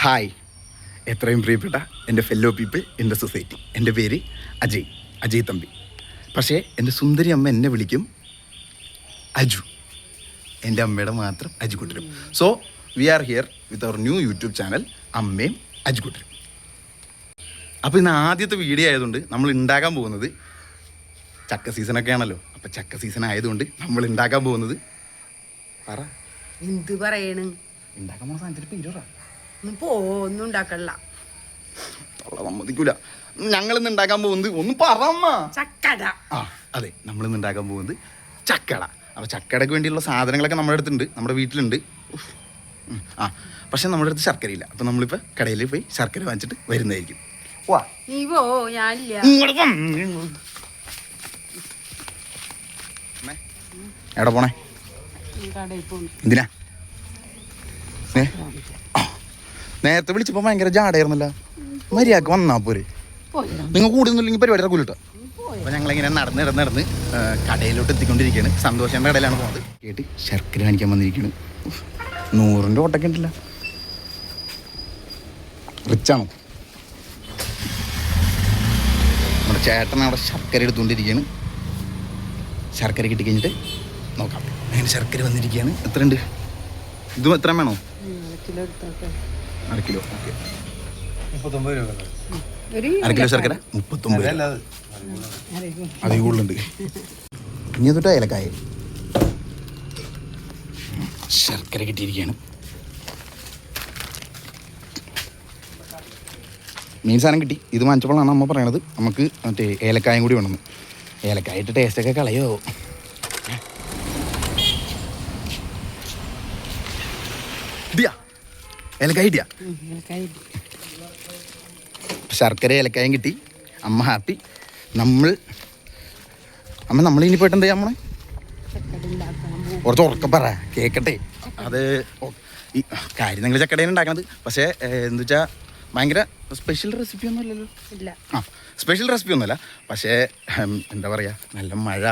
Hi, എത്രയും പ്രിയപ്പെട്ട എൻ്റെ fellow people in the society. എൻ്റെ പേര് അജയ് തമ്പി. പക്ഷേ എൻ്റെ സുന്ദരി അമ്മ എന്നെ വിളിക്കും അജു. എൻ്റെ അമ്മയുടെ മാത്രം അജു കൂട്ടരും. So we are here with our new YouTube channel അമ്മയും അജു കൂട്ടരും. അപ്പോൾ ഇന്ന് ആദ്യത്തെ വീഡിയോ ആയതുകൊണ്ട് നമ്മൾ ഉണ്ടാക്കാൻ പോകുന്നത് ചക്ക സീസണൊക്കെ ആണല്ലോ. അപ്പോൾ ചക്ക സീസൺ ആയതുകൊണ്ട് നമ്മൾ ഉണ്ടാക്കാൻ പോകുന്നത് പറ എന്ത് പറയണ് ഉണ്ടാക്കാൻ പോകുന്ന സാധനത്തിൽ പേര് ഒന്നും ഉണ്ടാക്കല്ല. സമ്മതിക്കൂല. ഞങ്ങളിന്ന് ഉണ്ടാക്കാൻ പോകുന്നത് ഒന്ന് പറമ്മ ചക്കട. അതെ, നമ്മളിന്ന് ഉണ്ടാക്കാൻ പോകുന്നത് ചക്കട. അപ്പോൾ ചക്കടയ്ക്ക് വേണ്ടിയുള്ള സാധനങ്ങളൊക്കെ നമ്മുടെ അടുത്തുണ്ട്, നമ്മുടെ വീട്ടിലുണ്ട്. പക്ഷെ നമ്മുടെ അടുത്ത് ശർക്കരയില്ല. അപ്പോൾ നമ്മളിപ്പോൾ കടയിൽ പോയി ശർക്കര വാങ്ങിച്ചിട്ട് വരുന്നതായിരിക്കും. വാ നീ പോ, ഞാനില്ല. എവിടെ പോണേ? എന്തിനാ? നേരത്തെ വിളിച്ചപ്പോൾ ഭയങ്കര ജാടയായിരുന്നല്ല. മര്യാദക്ക് വന്നാ പോരെ. നിങ്ങൾ കൂടുന്നില്ലെങ്കിൽ പരിപാടി ഇറക്കൂലിട്ടോ. അപ്പോൾ ഞങ്ങളിങ്ങനെ നടന്ന് കടയിലോട്ട് എത്തിക്കൊണ്ടിരിക്കുകയാണ്. സന്തോഷേൻ്റെ കടയിലാണ് പോകുന്നത്. കേട്ട് ശർക്കര കാണിക്കാൻ വന്നിരിക്കുകയാണ്. 100 ഓട്ടൊക്കെ ഉണ്ടല്ല. റിച്ചാണോ? നമ്മുടെ ചേട്ടൻ അവിടെ ശർക്കര എടുത്തുകൊണ്ടിരിക്കുകയാണ്. ശർക്കര കിട്ടി കഴിഞ്ഞിട്ട് നോക്കാം. അങ്ങനെ ശർക്കര വന്നിരിക്കുകയാണ്. എത്ര ഉണ്ട്? ഇതും എത്ര വേണോ? 1/2 കിലോ. ഓക്കെ, 39 രൂപ. 1/2 കിലോ ശർക്കര 39. അതേ കൂടുതലുണ്ട്. ഇനി തൊട്ട് ഏലക്കായ ശർക്കര കിട്ടിയിരിക്കുകയാണ്. മെയിൻ സാധനം കിട്ടി. ഇത് വാങ്ങിച്ചപ്പോഴാണ് അമ്മ പറയണത് നമുക്ക് മറ്റേ ഏലക്കായും കൂടി വേണമെന്ന്. ഏലക്കായ ഇട്ട് ടേസ്റ്റൊക്കെ കളയോ. ഏലക്കായ കിട്ടിയ ശർക്കര ഏലക്കായും കിട്ടി. അമ്മ ഹാപ്പി. നമ്മൾ ഇനി പോയിട്ട് എന്താ ചെയ്യാം? നമ്മളെ കുറച്ച് ഉറക്കം പറ, കേൾക്കട്ടെ. അത് ഈ കാര്യം നിങ്ങൾ ചക്കടയാണ് ഉണ്ടാക്കണത്. പക്ഷേ എന്താ വെച്ചാൽ ഭയങ്കര സ്പെഷ്യൽ റെസിപ്പി ഒന്നും അല്ലല്ലോ. സ്പെഷ്യൽ റെസിപ്പി ഒന്നുമല്ല. പക്ഷേ എന്താ പറയുക, നല്ല മഴ.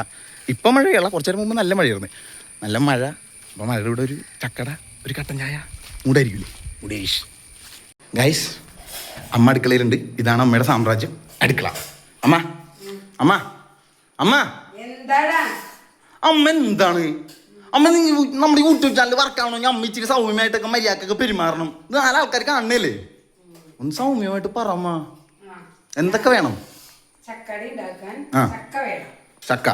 ഇപ്പം മഴയുള്ള കുറച്ചു നേരം മുമ്പ് നല്ല മഴയായിരുന്നു. നല്ല മഴ. അപ്പോൾ മഴയുടെ കൂടെ ഒരു ചക്കട, ഒരു കട്ടൻ ചായ മൂടായിരിക്കില്ലേ? മുടേഷ്. ഗൈസ്, അമ്മ അടുക്കളയിലുണ്ട്. ഇതാണ് അമ്മയുടെ സാമ്രാജ്യം, അടുക്കള. അമ്മ അമ്മ അമ്മ അമ്മ എന്താണ് അമ്മ? നമ്മുടെ യൂട്യൂബ് ചാനൽ വർക്കാവണമെങ്കിൽ അമ്മ ഇച്ചിരി സൗമ്യമായിട്ടൊക്കെ മര്യാദക്കൊക്കെ പെരുമാറണം. ഇത് 4 ആൾക്കാർ കാണണല്ലേ. ഒന്ന് സൗമ്യമായിട്ട് പറ അമ്മ, എന്തൊക്കെ വേണം? ചക്ക.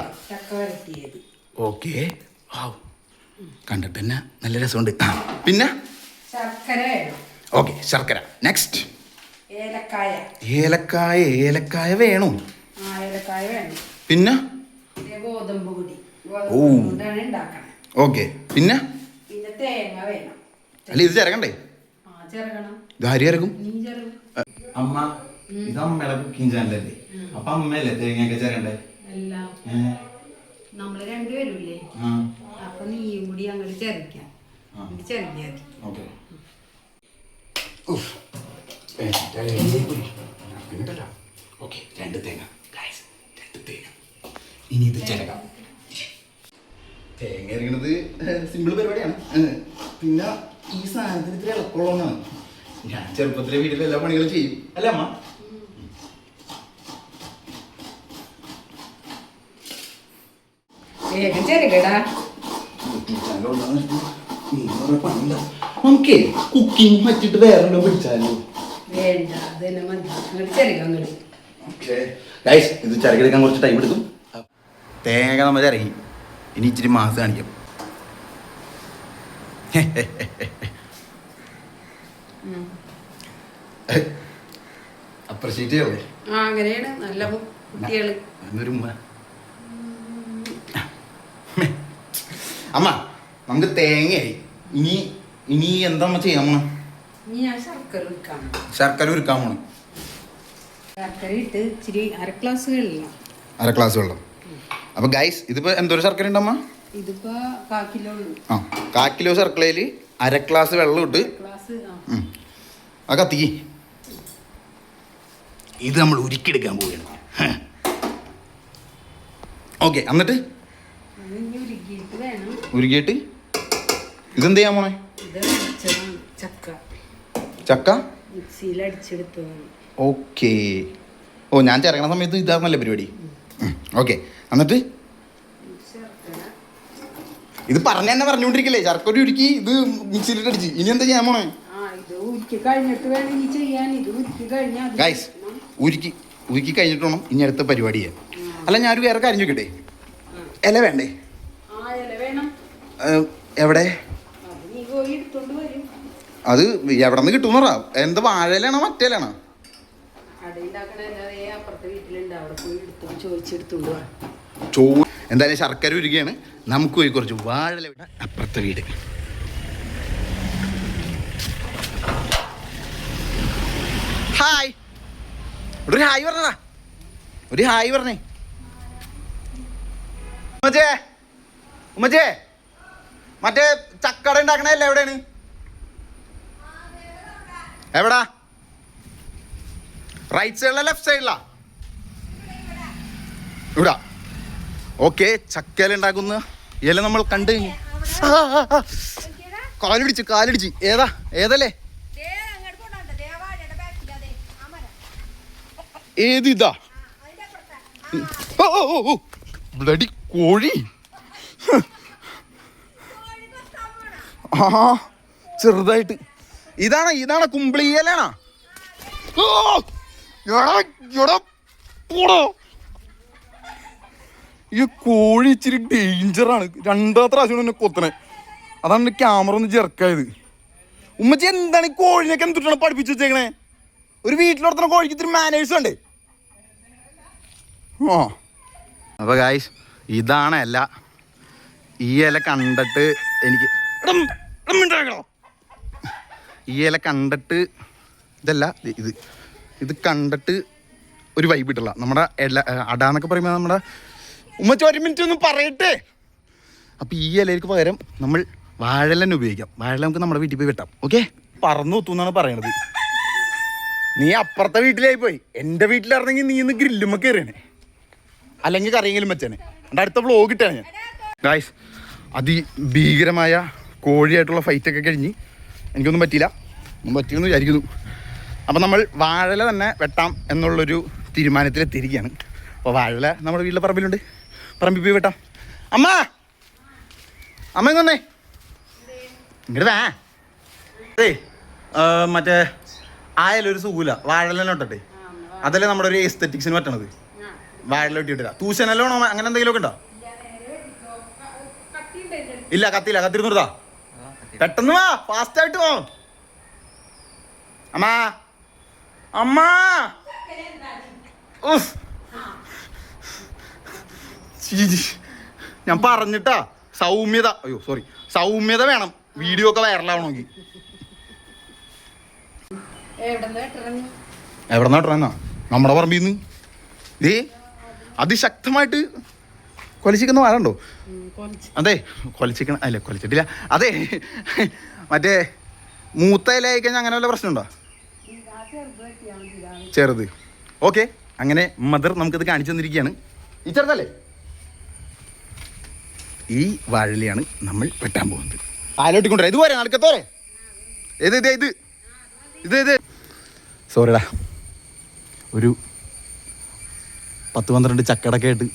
ഓക്കെ, കണ്ടിട്ട് തന്നെ നല്ല രസമുണ്ട്. പിന്നെ ഓക്കെ, ശർക്കര. നെക്സ്റ്റ് ഏലക്കായ വേണോ? പിന്നെ ഓക്കെ, പിന്നെ തേങ്ങ വേണം. അല്ല, ഇത് ചേർക്കണ്ടേ? ഇത് അരി ചേർക്കും. അമ്മ, ഇത് അമ്മയുടെ കുക്കിംഗ് ചാനലല്ലേ. അപ്പൊ അമ്മയല്ലേ തേങ്ങയൊക്കെ ചേർക്കണ്ടേ? നമ്മള് രണ്ടുപേരുല്ലേ, അപ്പൊ നീയും കൂടി അങ്ങോട്ട് ചേർക്കാം. ഓക്കെ. ഓക്കെ, 2 തേങ്ങ. ഇനി ഇത് ചേർക്കാം. തേങ്ങ ഇറങ്ങണത് സിമ്പിൾ പരിപാടിയാണ്. പിന്നെ ഈ സാധനത്തിന് ഇത്തിരി ഇളക്കമുള്ളതാണ്. ഞാൻ ചെറുപ്പത്തിലെ വീട്ടിലെ എല്ലാ പണികളും ചെയ്യും അല്ലേ അമ്മ? നമുക്ക് കുക്കിംഗ് പറ്റിട്ട് വേറെ പിടിച്ചാലോ? ഇത് ചിരകിയെടുക്കാൻ കുറച്ച് ടൈം എടുക്കും. തേങ്ങ നമ്മൾ ചിരകി. ഇനി ഇച്ചിരി മാസ് കാണിക്കാം. അപ്രീഷിയേറ്റ് ചെയ്യല്ലേ? അങ്ങനെയാണ് നല്ല കുട്ടികള്. അമ്മ, നമുക്ക് തേങ്ങയായി. ഇനി എന്താ അമ്മ ചെയ്യാം? ശർക്കര ഉരുക്കാൻ പോണം. ശർക്കര ഇട്ട് ഇച്ചിരി 1/2 ഗ്ലാസ് വെള്ളം. അപ്പൊ ഗൈസ്, ഇതിപ്പോ എന്തോരം ശർക്കര ഉണ്ടമ്മ? ഇതിപ്പോ 1/4 കിലോ. 1/4 കിലോ ശർക്കരയിൽ 1/2 ഗ്ലാസ് വെള്ളം ഇട്ട് കത്തിക്ക്. ഇത് നമ്മൾ ഉരുക്കിയെടുക്കാൻ പോവുകയാണ്. ഓക്കെ, എന്നിട്ട് ഉരുക്കിയിട്ട് ഇതെന്ത് ചെയ്യാൻ പോണേ? ചക്ക. ചക്ക മിക്സിയിൽ അടിച്ചെടുത്തതാണ്. ഓക്കെ. ഓ ഞാൻ ചിറങ്ങണ സമയത്ത് ഇതായിരുന്നല്ലേ പരിപാടി. ഓക്കെ, എന്നിട്ട് ഇത് പറഞ്ഞ തന്നെ പറഞ്ഞുകൊണ്ടിരിക്കില്ലേ? ശർക്കര ഉരുക്കി ഇത് മിക്സിയിലിട്ട് അടിച്ച് ഇനി എന്താ ചെയ്യാൻ പോണേ? ഗൈസ് ഉരുക്കി കഴിഞ്ഞിട്ട് വേണം ഇനി അടുത്ത പരിപാടി ചെയ്യാൻ. അല്ല ഞാനൊരു വേറെ കാര്യം ചോദിക്കട്ടെ, ഇല വേണ്ടേ? എവിടെ അത് എവിടെ നിന്ന് കിട്ടുന്നറാ? എന്താ വാഴയിലാണോ മറ്റേലാണോ? എന്തായാലും ശർക്കര ഉരുകയാണ്. നമുക്ക് പോയി കുറച്ച് വാഴയില. അപ്പുറത്തെ വീട്. ഹായ്, ഒരു ഹായ് പറഞ്ഞടാ, ഒരു ഹായ് പറഞ്ഞേ. ഉമ്മച്ചേ ഉമ്മച്ചേ, മറ്റേ ചക്കട ഉണ്ടാക്കണല്ലേ എവിടെയാണ്? എവിടാ? റൈറ്റ് സൈഡിലാ ലെഫ്റ്റ് സൈഡിലാ? ഇവിടെ. ഓക്കെ, ചക്കയില ഉണ്ടാക്കുന്ന ഇല നമ്മൾ കണ്ടു കഴിഞ്ഞു. കാലിടിച്ച് ഏതാ ഏതല്ലേ? ഏത് ഇതാ? ബ്ലഡി കോഴി. ആ ചെറുതായിട്ട്. ഇതാണ് കുമ്പിളിയലാണോ? ഈ കോഴി ഇച്ചിരി ഡേഞ്ചറാണ്. രണ്ടാമത്തെ പ്രാവശ്യം എന്നെ കൊത്തണേ. അതാണ് ക്യാമറ ഒന്ന് ചെറുക്കായത്. ഉമ്മച്ചി എന്താണ് ഈ കോഴിനൊക്കെ എന്തിട്ടാണ് പഠിപ്പിച്ചു വെച്ചേക്കണേ? ഒരു വീട്ടിലോടത്തന്നെ കോഴിക്ക് ഇത്തിരി മാനേഴ്സ് ഉണ്ടേ. ആ അപ്പോൾ ഗായ്സ്, ഇതാണ് ഇല. ഈ ഇല കണ്ടിട്ട് എനിക്ക് ഇതല്ല ഇത് കണ്ടിട്ട് ഒരു വൈബ് ഇട്ടില്ല. നമ്മുടെ അടാന്നൊക്കെ പറയുമ്പോൾ നമ്മുടെ ഉമ്മച്ചി ഒരു മിനിറ്റ് ഒന്ന് പറയട്ടെ. അപ്പോൾ ഈ ഇലയ്ക്ക് പകരം നമ്മൾ വാഴയില തന്നെ ഉപയോഗിക്കാം. വാഴയില നമുക്ക് നമ്മുടെ വീട്ടിൽ പോയി വെട്ടാം. ഓക്കെ, പറന്നു കുത്തു എന്നാണ് പറയണത്. നീ അപ്പുറത്തെ വീട്ടിലായി പോയി. എൻ്റെ വീട്ടിലിറങ്ങി നീ ഇന്ന് ഗ്രില്ലുമ്മ കയറിയണേ, അല്ലെങ്കിൽ കറിയെങ്കിലും വെച്ചേനെ. എൻ്റെ അടുത്ത വ്ളോഗ് ഇട്ടാണ് ഞാൻ. ഗായ്സ്, അതിഭീകരമായ കോഴിയായിട്ടുള്ള ഫൈറ്റൊക്കെ കഴിഞ്ഞ് എനിക്കൊന്നും പറ്റിയില്ല. ഒന്നും പറ്റിയെന്ന് വിചാരിക്കുന്നു. അപ്പം നമ്മൾ വാഴയില തന്നെ വെട്ടാം എന്നുള്ളൊരു തീരുമാനത്തിലെത്തിയിരിക്കുകയാണ്. അപ്പോൾ വാഴയില നമ്മുടെ വീട്ടിലെ പറമ്പിലുണ്ട്. പറമ്പിൽ പോയി വെട്ടാം. അമ്മ ഇങ്ങൊന്നേ ഇങ്ങോട്ട് വാ. അതെ, മറ്റേ ആയാലൊരു സുഖമില്ല. വാഴയില വെട്ടട്ടെ. അതല്ലേ നമ്മുടെ ഒരു എസ്തെറ്റിക്സിന് പറ്റണത്. വാഴയില വെട്ടിയിട്ടില്ല. തൂശനല്ലോ അങ്ങനെ എന്തെങ്കിലുമൊക്കെ ഉണ്ടോ? ഇല്ല, കത്തിരുന്നതാ. പെട്ടെന്ന് വാ, ഫാസ്റ്റ് ആയിട്ട് പോ. അമ്മ ഞാൻ പറഞ്ഞിട്ടാ സൗമ്യത വേണം വീഡിയോ ഒക്കെ വൈറലാവണമെങ്കിൽ. എവിടെ നിന്നാ? നമ്മുടെ പറമ്പിൽ നിന്ന്. ഇതേ അതിശക്തമായിട്ട് കൊലിച്ചിക്കുന്ന വാഴ ഉണ്ടോ? അതെ, കൊലിച്ചിട്ടില്ല. അതെ, മറ്റേ മൂത്ത ഇല അയക്കാൻ അങ്ങനെ വല്ല പ്രശ്നമുണ്ടോ? ചെറുത്. ഓക്കെ, അങ്ങനെ മദർ നമുക്കിത് കാണിച്ചു തന്നിരിക്കുകയാണ്. ഈ ചെറുതല്ലേ? ഈ വാഴയിലാണ് നമ്മൾ വെട്ടാൻ പോകുന്നത്. ആലോട്ടിക്കൊണ്ടേ ഇത് പോരെ നടക്കത്തോരെ. ഇത് സോറിടാ, ഒരു 10-12 ചക്കടൊക്കെ ആയിട്ട്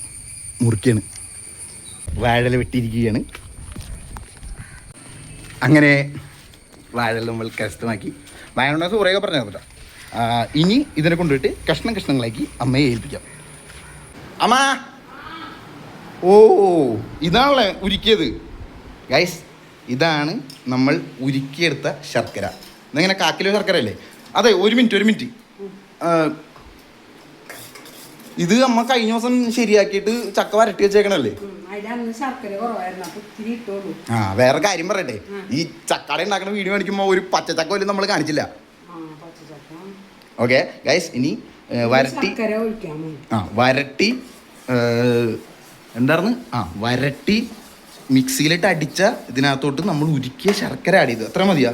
മുറിക്കുകയാണ്. വാഴയില വെട്ടിയിരിക്കുകയാണ്. അങ്ങനെ വാഴയില നമ്മൾ കരസ്ഥമാക്കി. വാഴ കുറേയൊക്കെ പറഞ്ഞു കേട്ടോ. ഇനി ഇതിനെ കൊണ്ടുപോയിട്ട് കഷ്ണങ്ങളാക്കി അമ്മയെ ഏൽപ്പിക്കാം. അമ്മ, ഓ ഇതാണല്ലേ ഉരുക്കിയത്? ഗൈസ്, ഇതാണ് നമ്മൾ ഉരുക്കിയെടുത്ത ശർക്കര. ഇതെങ്ങനെ കാക്കിലോ ശർക്കര അല്ലേ? അതെ, ഒരു മിനിറ്റ്. ഇത് അമ്മ കഴിഞ്ഞ ദിവസം ശരിയാക്കിയിട്ട് ചക്ക വരട്ടി വെച്ചേക്കണല്ലേ? വേറെ കാര്യം പറയട്ടെ, ഈ ചക്കട ഉണ്ടാക്കുന്ന വീഡിയോ കാണിക്കുമ്പോൾ ഒരു പച്ചച്ചക്ക പോലും നമ്മൾ കാണിച്ചില്ല. ഓക്കെ ഗൈസ്, ഇനി വരട്ടി എന്തായിരുന്നു? വരട്ടി മിക്സിയിലിട്ട് അടിച്ച ഇതിനകത്തോട്ട് നമ്മൾ ഉരുക്കിയ ശർക്കര ആഡ് ചെയ്ത്. അത്ര മതിയാ?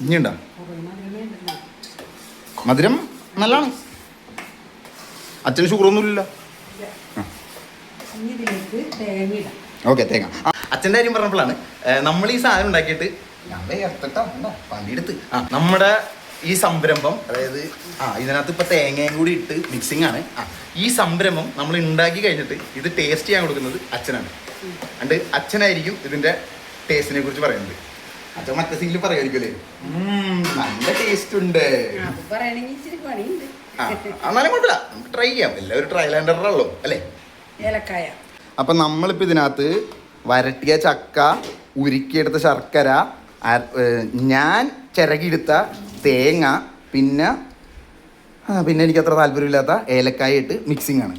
ഇനിയുണ്ടോ? മധുരം നല്ലതാണ്. അച്ഛന് ഷുഗറൊന്നുമില്ല. ഓക്കെ, തേങ്ങ. അച്ഛൻ്റെ കാര്യം പറഞ്ഞപ്പോഴാണ് നമ്മൾ ഈ സാധനം ഉണ്ടാക്കിയിട്ട് ഞാൻ വേർത്തിട്ടാ പണിയെടുത്ത് നമ്മുടെ ഈ സംരംഭം, അതായത് ഇതിനകത്ത് ഇപ്പൊ തേങ്ങയും കൂടി ഇട്ട് മിക്സിംഗ് ആണ്. ഈ സംരംഭം നമ്മൾ ഉണ്ടാക്കി കഴിഞ്ഞിട്ട് ഇത് ടേസ്റ്റ് ചെയ്യാൻ കൊടുക്കുന്നത് അച്ഛനാണ്. അണ്ട് അച്ഛനായിരിക്കും ഇതിന്റെ ടേസ്റ്റിനെ കുറിച്ച് പറയുന്നത്. അച്ഛൻ മറ്റേ സീനിൽ പറയുമായിരിക്കുമല്ലേ, നല്ല ടേസ്റ്റ് ഉണ്ട്, എന്നാലും കുഴപ്പമില്ല, നമുക്ക് ട്രൈ ചെയ്യാം. എല്ലാവരും ട്രയൽ ആൻഡ് എറർ ഉള്ളൂ അല്ലേ. ഏലക്കായ. അപ്പൊ നമ്മളിപ്പോ ഇതിനകത്ത് വരട്ടിയ ചക്ക, ഉരുക്കിയെടുത്ത ശർക്കര, ഞാൻ ചിരകിയെടുത്ത തേങ്ങ, പിന്നെ എനിക്ക് അത്ര താല്പര്യമില്ലാത്ത ഏലക്കായ ഇട്ട് മിക്സിംഗ് ആണ്.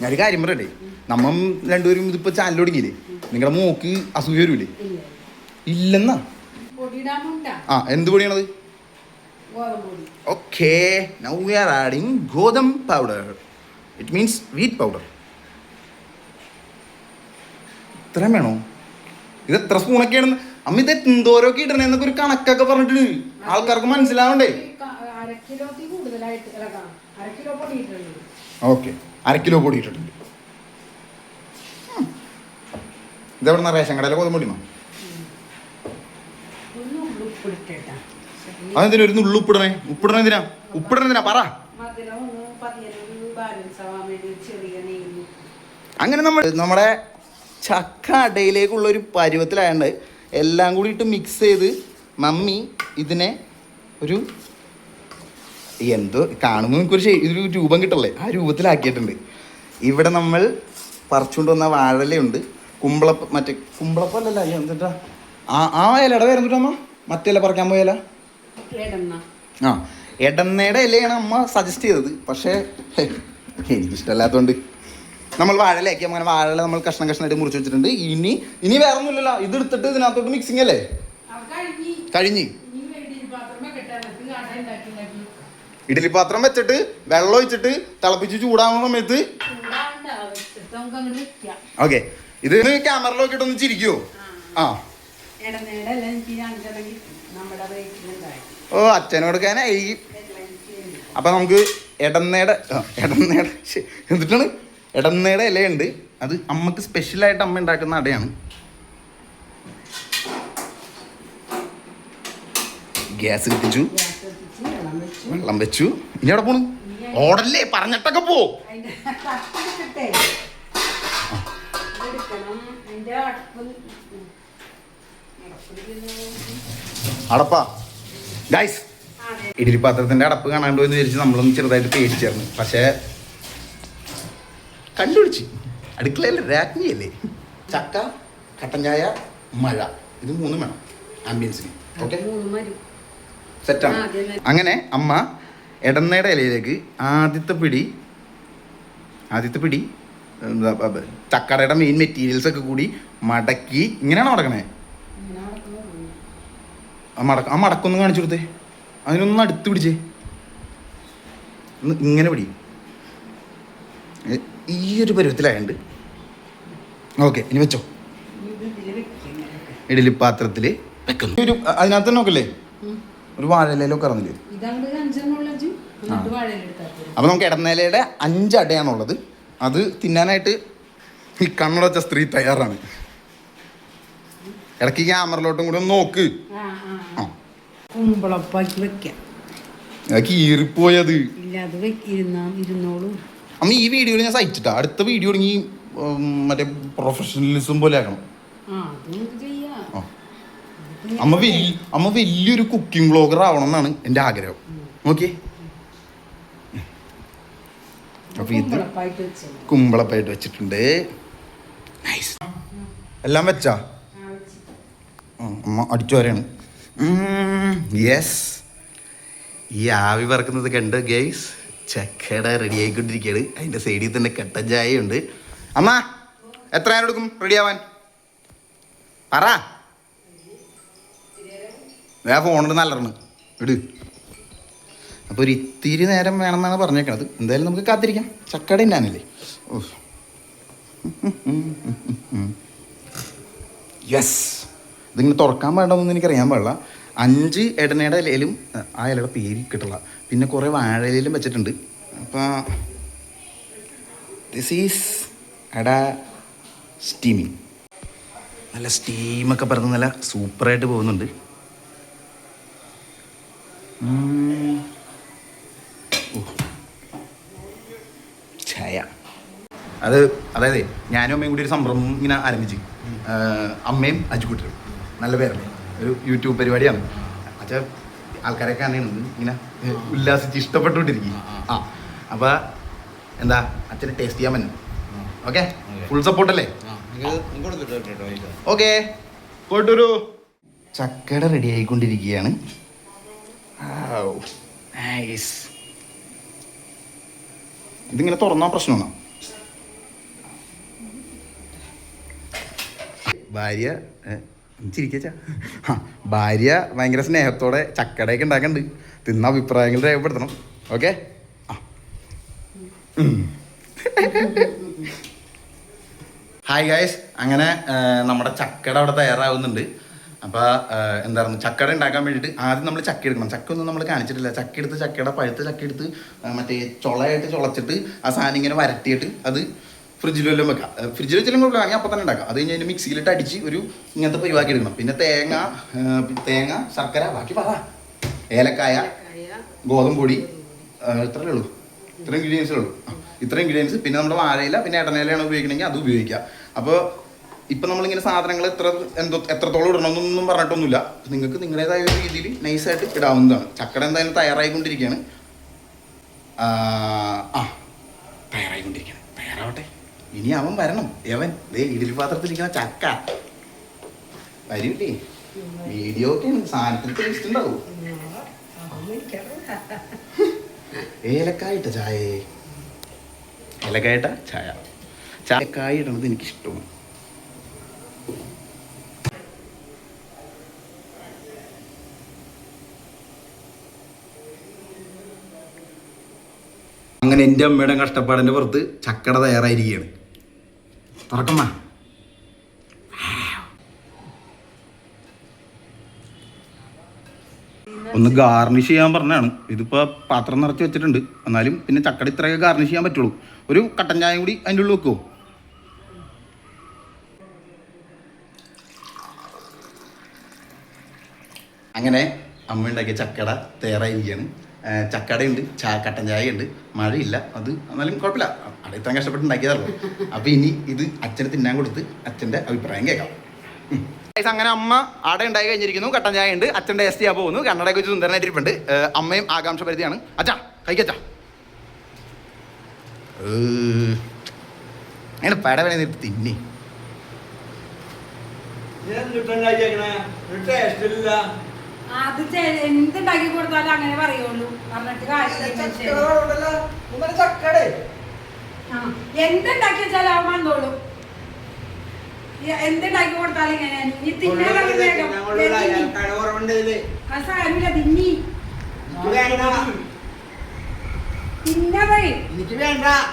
ഞാനൊരു കാര്യം പറയട്ടെ, നമ്മ രണ്ടുപേരും ഇതിപ്പോ ചാനൽ തുടങ്ങിയില്ലേ, നിങ്ങളുടെ മോക്ക് അസൂയ വരൂലേ? ഇല്ലെന്നാ. എന്ത് പൊടിയാണത്? Okay, now we are adding gothambu powder. It means wheat powder. ഇത്രയും വേണോ? ഇത് എത്ര സ്പൂണൊക്കെയാണെന്ന് അമ്മ, ഇത് എന്തോരൊക്കെ ഇടണേന്നൊക്കെ ഒരു കണക്കൊക്കെ പറഞ്ഞിട്ട് ആൾക്കാർക്ക് മനസ്സിലാവണ്ടേ? ഓക്കെ, 1/2 കിലോ പൊടി ഇട്ടിട്ടുണ്ട്. ഇതെവിടുന്ന റേഷൻ കടയിലെ ഗോതമ്പ് പൊടിയോ? അതെന്തിനാ ഒരു നുള്ളു ഉപ്പിടണേ? ഉപ്പിടണെന്തിനാ പറ. അങ്ങനെ നമ്മുടെ ചക്ക അടയിലേക്കുള്ള ഒരു പരുവത്തിലായതുകൊണ്ട് എല്ലാം കൂടി ഇട്ട് മിക്സ് ചെയ്ത് മമ്മി ഇതിനെ ഒരു എന്തോ കാണുമ്പോൾ നമുക്കൊരു ഇതൊരു രൂപം കിട്ടല്ലേ, ആ രൂപത്തിലാക്കിയിട്ടുണ്ട്. ഇവിടെ നമ്മൾ പറിച്ചുകൊണ്ട് വന്ന വാഴലയുണ്ട്, മറ്റേ കുമ്പളപ്പല്ലല്ല, എന്നിട്ടാ ആ ഇലയുടെ വരുന്നിട്ടമ്മ, മറ്റേ ഇല പറിക്കാൻ പോയ ഇല, എടന്നയുടെ ഇലയാണ് അമ്മ സജസ്റ്റ് ചെയ്തത്. പക്ഷേ എനിക്കിഷ്ടമല്ലാത്തതുകൊണ്ട് നമ്മൾ വാഴയിലാക്കി. അങ്ങനെ വാഴല നമ്മൾ കഷ്ണമായിട്ട് മുറിച്ച് വെച്ചിട്ടുണ്ട്. ഇനി വേറെ ഒന്നുമില്ലല്ലോ, ഇത് എടുത്തിട്ട് ഇതിനകത്തോട്ട് മിക്സിങ് അല്ലേ കഴിഞ്ഞ്. ഇഡലി പാത്രം വെച്ചിട്ട് വെള്ളം ഒഴിച്ചിട്ട് തിളപ്പിച്ച് ചൂടാകുന്ന സമയത്ത് ഓക്കെ, ഇത് ക്യാമറ നോക്കിയിട്ടൊന്ന് ചിരിക്കുവോ? ഓ, അച്ഛനോട് കൊടുക്കാനായി. അപ്പൊ നമുക്ക് എന്നിട്ടാണ് എടന്നയുടെ ഇലയുണ്ട്. അത് അമ്മക്ക് സ്പെഷ്യലായിട്ട് അമ്മ ഉണ്ടാക്കുന്ന അടയാണ്. ഗ്യാസ് കത്തിച്ചു, വെള്ളം വെച്ചു. ഇനി എവിടെ പോണു? ഓടല്ലേ, പറഞ്ഞിട്ടൊക്കെ പോ. അടപ്പാ ഗൈസ്, ഇഡലി പാത്രത്തിന്റെ അടപ്പ് കാണാണ്ടോ എന്ന് വിചാരിച്ച് നമ്മളൊന്ന് ചെറുതായിട്ട് പേടിച്ചായിരുന്നു. പക്ഷേ കണ്ടുപിടിച്ച്. അടുക്കളയല്ലേ, രാജ്ഞിയല്ലേ. ചക്ക, കട്ടൻ ചായ, മഴ, ഇത് 3 വേണം ആംബിയൻസിന്. ഓക്കെ, സെറ്റാണ്. അങ്ങനെ അമ്മ എടന്നയുടെ ഇലയിലേക്ക് ആദ്യത്തെ പിടി ചക്കടയുടെ മെയിൻ മെറ്റീരിയൽസ് ഒക്കെ കൂടി മടക്കി. ഇങ്ങനെയാണോ മടക്കണേ? ആ മടക്കൊന്ന് കാണിച്ചു കൊടുത്തേ. അതിനൊന്ന് അടുത്ത് പിടിച്ചേ, ഇങ്ങനെ പിടി. ഈ ഒരു പരുവത്തിലായുണ്ട്. ഓക്കെ, ഇനി വെച്ചോ. ഇഡലി പാത്രത്തിൽ വെക്കുന്നു. അതിനകത്ത് തന്നെ നോക്കല്ലേ, ഒരു വാഴയിലൊക്കെ ഇറങ്ങില്ലേ. അപ്പൊ നമുക്ക് ഇടനേലയുടെ 5 അടയാണുള്ളത്. അത് തിന്നാനായിട്ട് ഈ കണ്ണടച്ച സ്ത്രീ തയ്യാറാണ്. ഇടയ്ക്ക് ക്യാമറയിലോട്ടും കൂടി ഒന്ന് നോക്ക്. കീറിപ്പോയത് അമ്മ. ഈ വീഡിയോയിൽ ഞാൻ സഹിച്ചിട്ടാ, അടുത്ത വീഡിയോ ഈ മറ്റേ പ്രൊഫഷണലിസം പോലെ ആക്കണം. അമ്മ വലിയൊരു കുക്കിംഗ് വ്ളോഗർ ആവണം എന്നാണ് എൻ്റെ ആഗ്രഹം. ഓക്കെ, അപ്പൊ ഇത് കുമ്പളപ്പായിട്ട് വെച്ചിട്ടുണ്ട്. നൈസ്. എല്ലാം വെച്ചാ അമ്മ അടിച്ചു വരെയാണ്. യെസ്, ഈ ആവി പറക്കുന്നത് കണ്ട് ഗൈസ്, ചക്കട റെഡി ആയിക്കൊണ്ടിരിക്കുകയാണ്. അതിൻ്റെ സൈഡിൽ തന്നെ കട്ടൻ ചായ ഉണ്ട്. അമ്മ എത്ര നേരം എടുക്കും റെഡി ആവാൻ? പറ. ഞാൻ ഫോണിൽ നല്ലതാണ് ഇട്. അപ്പോൾ ഒരു ഇത്തിരി നേരം വേണമെന്നാണ് പറഞ്ഞേക്കണത്. എന്തായാലും നമുക്ക് കാത്തിരിക്കാം. ചക്കട ഉണ്ടാനല്ലേ. യെസ്, ഇതിങ്ങനെ തുറക്കാൻ പാടില്ലെന്ന് എനിക്കറിയാൻ പാടില്ല. 5 എടനയുടെ ഇലയിലും ആ ഇലയുടെ പേര് കിട്ടില്ല. പിന്നെ കുറേ വാഴ ഇലയിലും വെച്ചിട്ടുണ്ട്. അപ്പോൾ ദിസ് ഈസ് അട സ്റ്റീമിങ്. നല്ല സ്റ്റീമൊക്കെ പറഞ്ഞ് നല്ല സൂപ്പറായിട്ട് പോകുന്നുണ്ട്. ചായ അതായത് ഞാനും അമ്മയും കൂടി ഒരു സംരംഭം ഇങ്ങനെ ആരംഭിച്ച്. അമ്മയും അജുക്കുട്ടരും നല്ല പേരല്ലേ, ഒരു യൂട്യൂബ് പരിപാടിയാണ്. അച്ഛാ ആൾക്കാരൊക്കെ കാണുന്നത് ഇങ്ങനെ ഉല്ലാസിച്ച് ഇഷ്ടപ്പെട്ടുകൊണ്ടിരിക്കും. അപ്പോൾ എന്താ അച്ഛന് ടേസ്റ്റ് ചെയ്യാൻ പറ്റും. ഓക്കെ, ഫുൾ സപ്പോർട്ടല്ലേ? ഓക്കെ, പോയിട്ടൊരു ചക്കട റെഡി ആയിക്കൊണ്ടിരിക്കുകയാണ്. ഇതിങ്ങനെ തുറന്നാ പ്രശ്നമാണോ? ഭാര്യ ചിരിക്കാ ഭാര്യ ഭയങ്കര സ്നേഹത്തോടെ ചക്കടയൊക്കെ ഉണ്ടാക്കുന്നുണ്ട്. തിന്ന അഭിപ്രായങ്ങൾ രേഖപ്പെടുത്തണം. Okay, hi guys. അങ്ങനെ നമ്മുടെ ചക്കട അവിടെ തയ്യാറാവുന്നുണ്ട്. അപ്പോൾ എന്തായിരുന്നു, ചക്കട ഉണ്ടാക്കാൻ വേണ്ടിയിട്ട് ആദ്യം നമ്മൾ ചക്ക എടുക്കണം. ചക്ക ഒന്നും നമ്മൾ കാണിച്ചിട്ടില്ല. ചക്ക എടുത്ത് ചക്കയുടെ പഴുത്ത ചക്ക എടുത്ത് മറ്റേ ചുളയായിട്ട് ചുളച്ചിട്ട് ആ സാധനം ഇങ്ങനെ വരട്ടിയിട്ട് അത് ഫ്രിഡ്ജിൽ വല്ലതും വെക്കാം. ഫ്രിഡ്ജിൽ വെച്ചാലും കുഴപ്പമില്ല, അങ്ങനെ അപ്പം തന്നെ ഉണ്ടാക്കാം. അത് കഴിഞ്ഞ് അതിന് മിക്സിയിലിട്ട് അടിച്ച് ഒരു ഇങ്ങനത്തെ പരിവാക്കി എടുക്കണം. പിന്നെ തേങ്ങ ശർക്കര, ബാക്കി പറ, ഏലക്കായ, ഗോതമ്പ് പൊടി, ഇത്രയേ ഉള്ളൂ. ഇത്രയും ഇൻഗ്രീഡിയൻസേ ഉള്ളൂ. ഇത്രയും ഇൻഗ്രീഡിയൻസ്. പിന്നെ നമ്മുടെ വാഴയില, പിന്നെ ഇടനയിലാണ് ഉപയോഗിക്കണമെങ്കിൽ അത് ഉപയോഗിക്കാം. അപ്പോൾ ഇപ്പം നമ്മളിങ്ങനെ സാധനങ്ങൾ എത്രത്തോളം ഇടണമെന്നൊന്നും പറഞ്ഞിട്ടൊന്നുമില്ല. നിങ്ങൾക്ക് നിങ്ങളുടേതായ ഒരു രീതിയിൽ നൈസായിട്ട് ഇടാവുന്നതാണ്. ചക്കട എന്തായാലും തയ്യാറായിക്കൊണ്ടിരിക്കുകയാണ്. തയ്യാറാവട്ടെ. ഇനി അവൻ വരണം. ഇഡലി പാത്രത്തിലിരിക്കുന്ന ചക്ക വരില്ലേ? വീഡിയോ ഒക്കെയാണ്, സാധനത്തിന് ടേസ്റ്റ് ഉണ്ടാവും. ഏലക്കായിട്ട ചായ, ഏലക്കായിട്ട ചായ, ചായക്കായ ഇടണത് എനിക്കിഷ്ടമാണ്. അങ്ങനെ എൻ്റെ അമ്മയുടെ കഷ്ടപ്പാടിൻ്റെ പുറത്ത് ചക്കട തയ്യാറായിരിക്കുകയാണ്. തുറക്കമ്മ. ഒന്ന് ഗാർണിഷ് ചെയ്യാൻ പറഞ്ഞാണ്. ഇതിപ്പോൾ പാത്രം നിറച്ച് വെച്ചിട്ടുണ്ട്. എന്നാലും പിന്നെ ചക്കട ഇത്രയൊക്കെ ഗാർണിഷ് ചെയ്യാൻ പറ്റുള്ളൂ. ഒരു കട്ടൻ ചായ കൂടി അതിൻ്റെ ഉള്ളിൽ വെക്കുമോ? അങ്ങനെ അമ്മ ഉണ്ടാക്കിയ ചക്കട തയ്യാറായിരിക്കുകയാണ്. ചക്കടയുണ്ട്, കട്ടൻ ചായ ഉണ്ട്, മഴയില്ല. അത് എന്നാലും കുഴപ്പമില്ല, അവിടെ ഇത്രയും കഷ്ടപ്പെട്ട് ഉണ്ടാക്കിയതല്ലോ. അപ്പോൾ ഇനി ഇത് അച്ഛന് തിന്നാൻ കൊടുത്ത് അച്ഛൻ്റെ അഭിപ്രായം കേൾക്കാം. അങ്ങനെ അമ്മ ആടെ ഉണ്ടായി കഴിഞ്ഞിരിക്കുന്നു. കട്ടൻ ചായ ഉണ്ട്, അച്ഛൻ ടേസ്റ്റ് ചെയ്യാൻ പോകുന്നു. കണ്ണടയൊക്കെ വെച്ച് സുന്ദരനായിട്ടിരിപ്പുണ്ട്. അമ്മയും ആകാംക്ഷ പരിധിയാണ്. അച്ഛാ കഴിക്കച്ചാ. അങ്ങനെ പട വേണേ നിർത്തി തിന്നി. അത് എന്തുണ്ടാക്കി കൊടുത്താലും അങ്ങനെ പറയുള്ളൂ. പറഞ്ഞിട്ട് എന്തുണ്ടാക്കി വെച്ചാലും അവൻ വന്നോളൂ. എന്തുണ്ടാക്കി കൊടുത്താലും ഇങ്ങനെ തിന്നി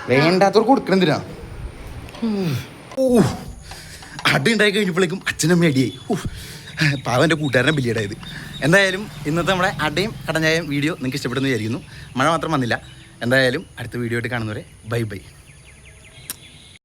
വേണ്ടാത്തവർക്ക് കൊടുക്കണെന്തിനാ? അടി ഉണ്ടായി കഴിഞ്ഞപ്പോഴേക്കും അച്ഛനമ്മ അടിയായി. പാവൻ്റെ കൂട്ടുകാരനെ ബലിയടായത്. എന്തായാലും ഇന്നത്തെ നമ്മുടെ അടയും കടഞ്ഞായും വീഡിയോ നിങ്ങൾക്ക് ഇഷ്ടപ്പെടുന്നു വിചാരിക്കുന്നു. മഴ മാത്രം വന്നില്ല. എന്തായാലും അടുത്ത വീഡിയോ ആയിട്ട് കാണുന്നവരെ ബൈ ബൈ.